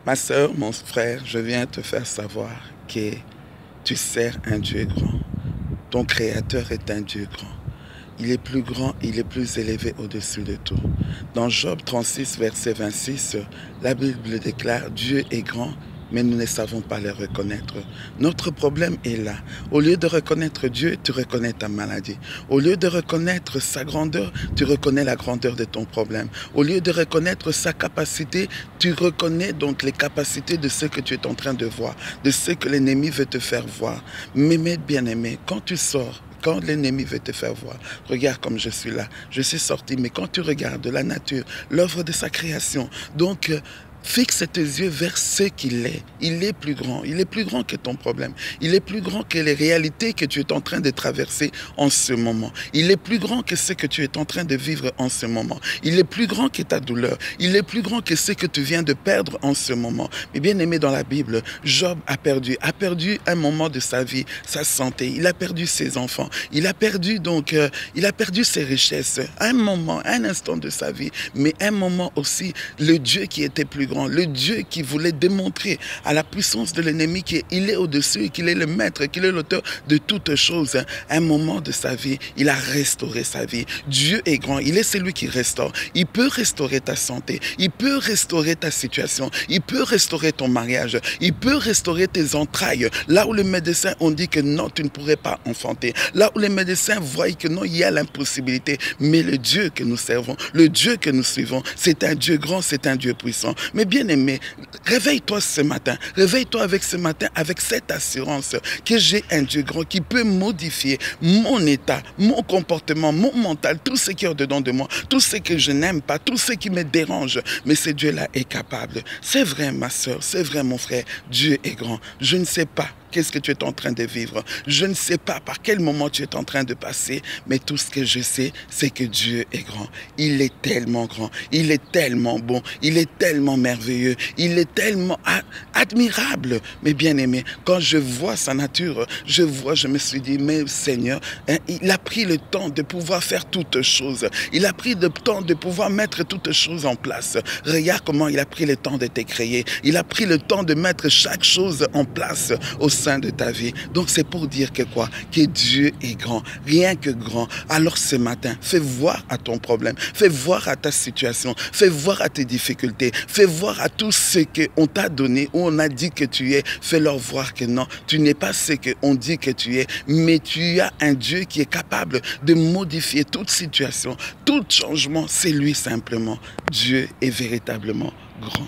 Ma sœur, mon frère, je viens te faire savoir que tu sers un Dieu grand. Ton Créateur est un Dieu grand. Il est plus grand, il est plus élevé au-dessus de tout. Dans Job 36, verset 26, la Bible déclare « Dieu est grand ». Mais nous ne savons pas le reconnaître. Notre problème est là. Au lieu de reconnaître Dieu, tu reconnais ta maladie. Au lieu de reconnaître sa grandeur, tu reconnais la grandeur de ton problème. Au lieu de reconnaître sa capacité, tu reconnais donc les capacités de ce que tu es en train de voir, de ce que l'ennemi veut te faire voir. Mais bien-aimé, quand tu sors, quand l'ennemi veut te faire voir, regarde comme je suis là, je suis sorti, mais quand tu regardes la nature, l'œuvre de sa création, donc fixe tes yeux vers ce qu'il est. Il est plus grand. Il est plus grand que ton problème. Il est plus grand que les réalités que tu es en train de traverser en ce moment. Il est plus grand que ce que tu es en train de vivre en ce moment. Il est plus grand que ta douleur. Il est plus grand que ce que tu viens de perdre en ce moment. Mais bien aimé, dans la Bible, Job a perdu un moment de sa vie, sa santé. Il a perdu ses enfants. Il a perdu donc, il a perdu ses richesses. Un moment, un instant de sa vie. Mais un moment aussi, le Dieu qui était plus grand, le Dieu qui voulait démontrer à la puissance de l'ennemi qu'il est au-dessus, qu'il est le maître, qu'il est l'auteur de toutes choses. Un moment de sa vie, il a restauré sa vie. Dieu est grand, il est celui qui restaure. Il peut restaurer ta santé, il peut restaurer ta situation, il peut restaurer ton mariage, il peut restaurer tes entrailles. Là où les médecins ont dit que non, tu ne pourrais pas enfanter. Là où les médecins voient que non, il y a l'impossibilité. Mais le Dieu que nous servons, le Dieu que nous suivons, c'est un Dieu grand, c'est un Dieu puissant. Mais bien-aimé, réveille-toi ce matin. Réveille-toi avec ce matin, avec cette assurance que j'ai un Dieu grand qui peut modifier mon état, mon comportement, mon mental, tout ce qui est dedans de moi, tout ce que je n'aime pas, tout ce qui me dérange. Mais ce Dieu-là est capable. C'est vrai, ma soeur, c'est vrai, mon frère. Dieu est grand. Je ne sais pas qu'est-ce que tu es en train de vivre. Je ne sais pas par quel moment tu es en train de passer, mais tout ce que je sais, c'est que Dieu est grand. Il est tellement grand, il est tellement bon, il est tellement merveilleux, il est tellement admirable. Mais bien aimé, quand je vois sa nature, je me suis dit, mais Seigneur, hein, il a pris le temps de pouvoir faire toutes choses. Il a pris le temps de pouvoir mettre toutes choses en place. Regarde comment il a pris le temps de te créer. Il a pris le temps de mettre chaque chose en place au sein de ta vie. Donc c'est pour dire que quoi? Que Dieu est grand, rien que grand. Alors ce matin, fais voir à ton problème, fais voir à ta situation, fais voir à tes difficultés, fais voir à tout ce qu'on t'a donné, où on a dit que tu es, fais-leur voir que non, tu n'es pas ce qu'on dit que tu es, mais tu as un Dieu qui est capable de modifier toute situation, tout changement, c'est lui simplement. Dieu est véritablement grand.